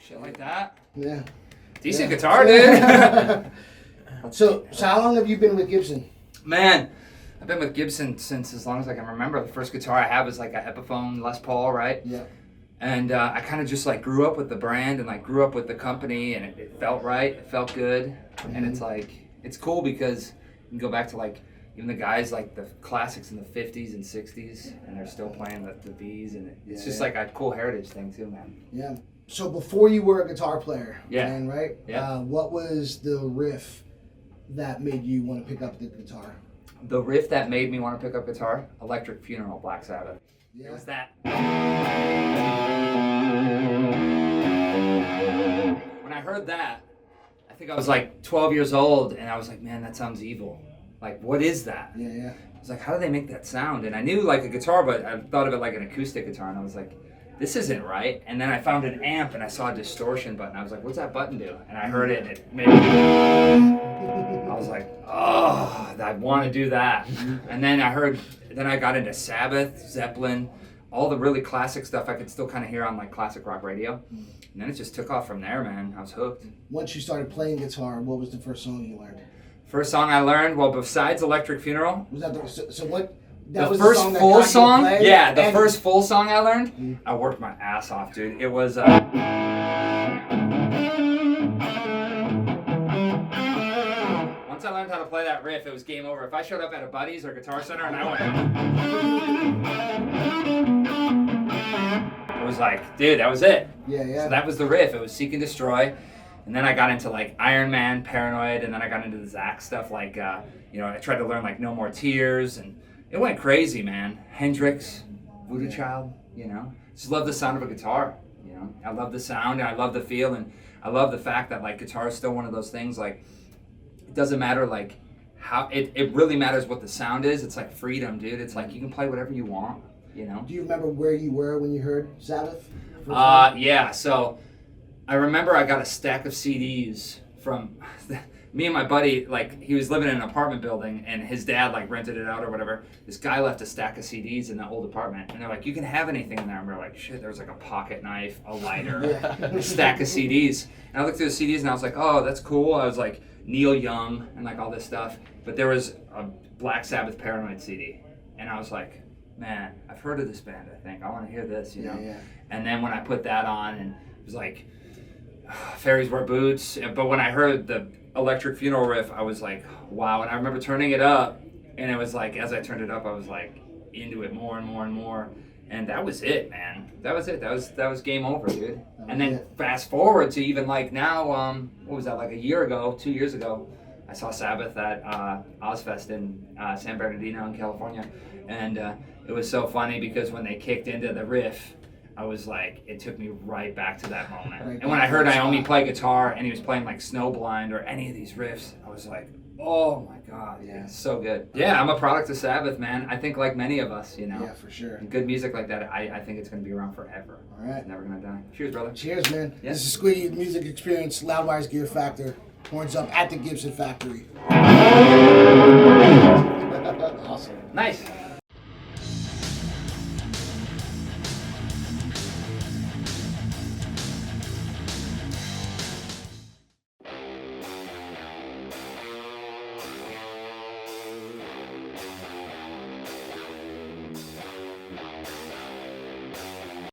Shit like that. Yeah. Decent guitar, dude. So how long have you been with Gibson? Man, I've been with Gibson since as long as I can remember. The first guitar I had was like a Epiphone Les Paul, right? Yeah. And I kind of just like grew up with the brand and like grew up with the company, and it felt right. It felt good. Mm-hmm. And it's like, it's cool because you can go back to like even the guys like the classics in the 50s and 60s, and they're still playing the V's, and it's just like a cool heritage thing too, man. Yeah. So before you were a guitar player, man, right? Yeah. What was the riff that made you want to pick up the guitar? The riff that made me want to pick up guitar? Electric Funeral, Black Sabbath. Yeah. It was that. When I heard that, I think I was like 12 years old, and I was like, man, that sounds evil. Like, what is that? Yeah, yeah. I was like, how do they make that sound? And I knew like a guitar, but I thought of it like an acoustic guitar, and I was like, this isn't right. And then I found an amp, and I saw a distortion button. I was like, what's that button do? And I heard it, and it made I was like, oh, I want to do that. And then I got into Sabbath, Zeppelin, all the really classic stuff I could still kind of hear on like classic rock radio. And then it just took off from there, man. I was hooked. Once you started playing guitar, what was the first song you learned? First song I learned, well, besides Electric Funeral. Was that so what? That was first the full song? Yeah, the and first full song I learned, I worked my ass off, dude. It was... Once I learned how to play that riff, it was game over. If I showed up at a buddy's or Guitar Center and I went... It was like, dude, that was it. Yeah, yeah. So that was the riff. It was Seek and Destroy. And then I got into like Iron Man, Paranoid, and then I got into the Zach stuff like, I tried to learn like No More Tears, and it went crazy, man. Hendrix, Voodoo Child, Just love the sound of a guitar, I love the sound, and I love the feel, and I love the fact that like guitar is still one of those things, like, it doesn't matter like how, it really matters what the sound is. It's like freedom, dude. It's like you can play whatever you want, Do you remember where you were when you heard Sabbath? Yeah, so I remember I got a stack of CDs from... Me and my buddy, like, he was living in an apartment building, and his dad, like, rented it out or whatever. This guy left a stack of CDs in the old apartment, and they're like, you can have anything in there. And we're like, shit, there was like a pocket knife, a lighter, a stack of CDs. And I looked through the CDs, and I was like, oh, that's cool. I was like, Neil Young, and like all this stuff. But there was a Black Sabbath Paranoid CD. And I was like, man, I've heard of this band, I think. I want to hear this, you know? Yeah. And then when I put that on, and it was like, Fairies Wear Boots. But when I heard the Electric Funeral riff, I was like, wow. And I remember turning it up, and it was like, as I turned it up, I was like into it more and more and more. And that was it, man. That was it. That was game over, dude. And then fast forward to even like now, what was that, like a year ago, 2 years ago, I saw Sabbath at Ozfest in San Bernardino in California. And it was so funny because when they kicked into the riff, I was like, it took me right back to that moment. Right, and when I heard Naomi play guitar and he was playing like Snowblind or any of these riffs, I was like, oh my God, yeah, it's so good. Yeah, I'm a product of Sabbath, man. I think like many of us, Yeah, for sure. And good music like that, I think it's going to be around forever. All right. It's never going to die. Cheers, brother. Cheers, man. Yeah. This is Squiggy Music Experience, Loudwire's Gear Factor. Horns up at the Gibson factory. Awesome. Nice.